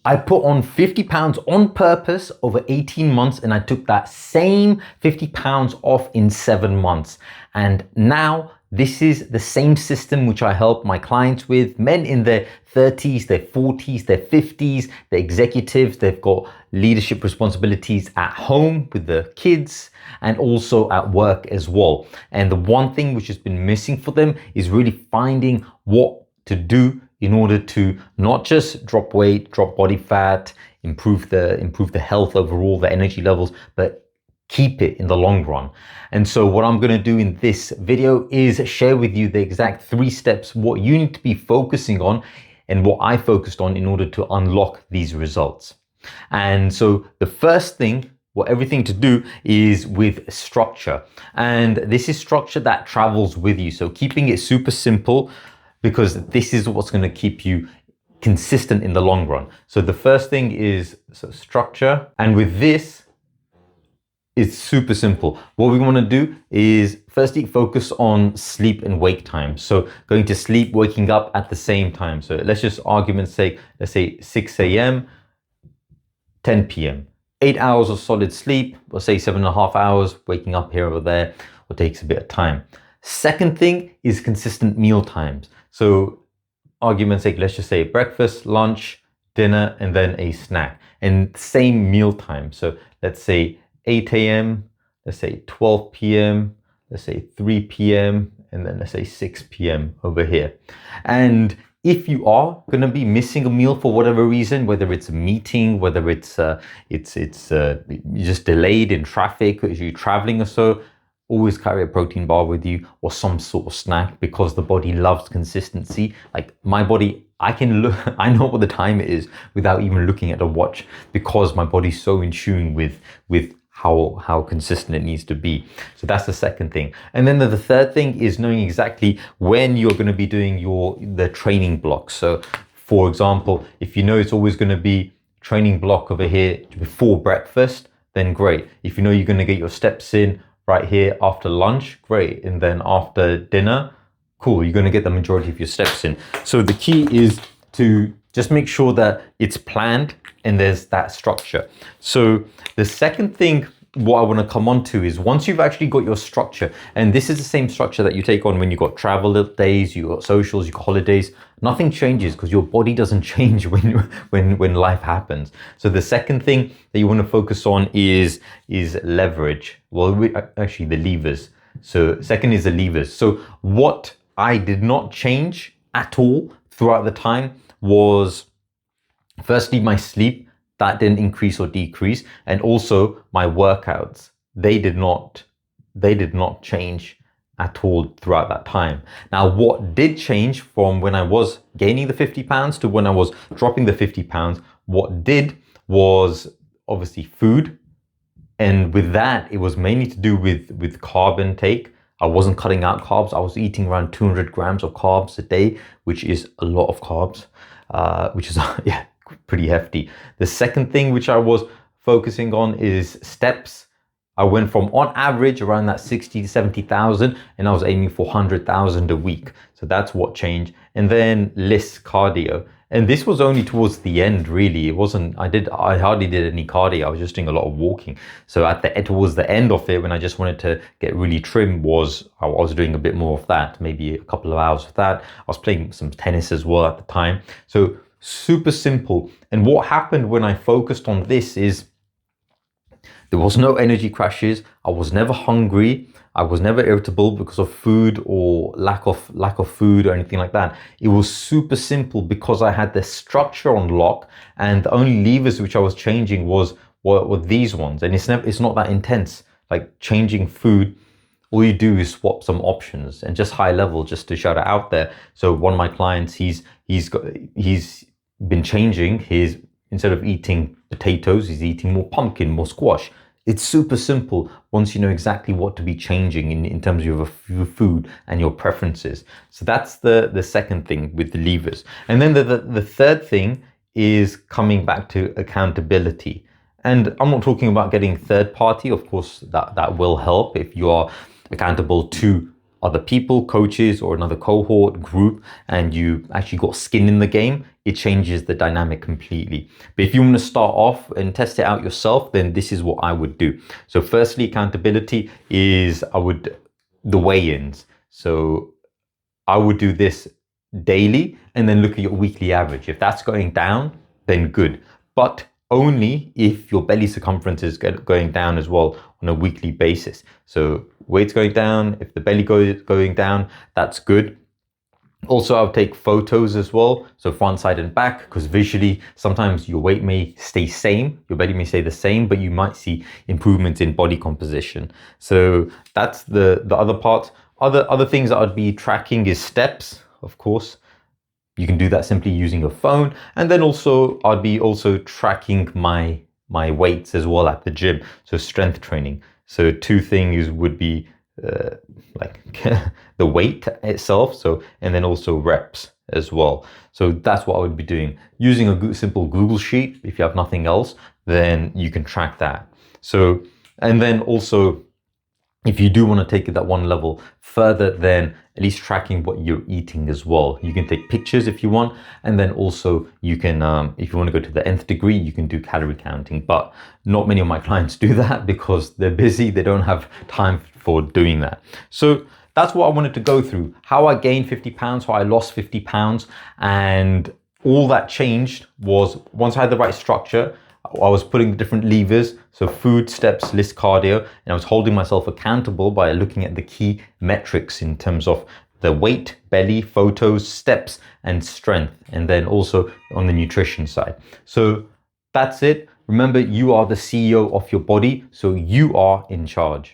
I put on 50 pounds on purpose over 18 months, and I took that same 50 pounds off in 7 months. And now this is the same system which I help my clients with, men in their 30s, their 40s, their 50s, the executives. They've got leadership responsibilities at home with the kids and also at work as well. And the one thing which has been missing for them is really finding what to do in order to not just drop weight, drop body fat, improve the health overall, the energy levels, but keep it in the long run. And so what I'm going to do in this video is share with you the exact 3 steps, what you need to be focusing on and what I focused on in order to unlock these results. And so the first thing, everything to do is with structure. And this is structure that travels with you. So keeping it super simple, because this is what's going to keep you consistent in the long run. So the first thing is structure. And with this, it's super simple. What we want to do is firstly focus on sleep and wake time. So going to sleep, waking up at the same time. So let's just argument's sake, let's say 6 a.m., 10 p.m. 8 hours of solid sleep, or say 7.5 hours, waking up here or there, or takes a bit of time. Second thing is consistent meal times. So argument's sake, let's just say breakfast, lunch, dinner, and then a snack. And same meal time. So let's say 8 a.m., let's say 12 p.m., let's say 3 p.m., and then let's say 6 p.m. over here. And if you are going to be missing a meal for whatever reason, whether it's a meeting, whether it's just delayed in traffic, or you're traveling or so, always carry a protein bar with you or some sort of snack, because the body loves consistency. Like my body, I know what the time it is without even looking at a watch, because my body's so in tune with how consistent it needs to be. So that's the second thing. And then the third thing is knowing exactly when you're going to be doing the training blocks. So for example, if you know it's always going to be training block over here before breakfast, then great. If you know you're going to get your steps in right here after lunch, great. And then after dinner, cool, you're going to get the majority of your steps in. So the key is to just make sure that it's planned and there's that structure. So the second thing, what I want to come on to is once you've actually got your structure, and this is the same structure that you take on when you got travel days, you got socials, you got holidays, nothing changes because your body doesn't change when life happens. So the second thing that you want to focus on is leverage. Well, actually the levers. So second is the levers. So what I did not change at all throughout the time was firstly my sleep. That didn't increase or decrease, and also my workouts, they did not change at all throughout that time. Now what did change from when I was gaining the 50 pounds to when I was dropping the 50 pounds, what did was obviously food, and with that it was mainly to do with carb intake. I wasn't cutting out carbs. I was eating around 200 grams of carbs a day, which is a lot of carbs, which is yeah, pretty hefty. The second thing which I was focusing on is steps. I went from on average around that 60 to 70,000, and I was aiming for 100,000 a week. So that's what changed. And then less cardio. And this was only towards the end, really. It wasn't, I hardly did any cardio. I was just doing a lot of walking. So towards the end of it, when I just wanted to get really trim, I was doing a bit more of that, maybe a couple of hours of that. I was playing some tennis as well at the time. So super simple. And what happened when I focused on this is there was no energy crashes. I was never hungry. I was never irritable because of food or lack of food or anything like that. It was super simple because I had the structure on lock, and the only levers which I was changing were these ones. And it's not that intense. Like changing food, all you do is swap some options, and just high level, just to shout it out there. So one of my clients, he's been changing his, instead of eating potatoes, he's eating more pumpkin, more squash. It's super simple once you know exactly what to be changing in terms of your food and your preferences. So that's the second thing with the levers. And then the third thing is coming back to accountability. And I'm not talking about getting third party. Of course, that will help if you are accountable to other people, coaches, or another cohort group, and you actually got skin in the game, it changes the dynamic completely. But if you want to start off and test it out yourself, then this is what I would do. So firstly, accountability is the weigh-ins. So I would do this daily and then look at your weekly average. If that's going down, then good. But only if your belly circumference is going down as well on a weekly basis. So weight's going down, if the belly going down, that's good. Also, I'll take photos as well, so front, side, and back, because visually, sometimes your weight may stay same, your belly may stay the same, but you might see improvements in body composition. So that's the other part. Other things that I'd be tracking is steps, of course. You can do that simply using your phone, and then also I'd be also tracking my weights as well at the gym, so strength training. So two things would be like the weight itself, and then also reps as well. So that's what I would be doing. Using a simple Google sheet, if you have nothing else, then you can track that. So, and then also, if you do want to take it that one level further, then at least tracking what you're eating as well. You can take pictures if you want, and then also you can, if you want to go to the nth degree, you can do calorie counting. But not many of my clients do that because they're busy, they don't have time for doing that. So that's what I wanted to go through. How I gained 50 pounds, how I lost 50 pounds, and all that changed was once I had the right structure, I was putting the different levers, so food, steps, list, cardio, and I was holding myself accountable by looking at the key metrics in terms of the weight, belly, photos, steps, and strength, and then also on the nutrition side. So that's it. Remember, you are the CEO of your body, so you are in charge.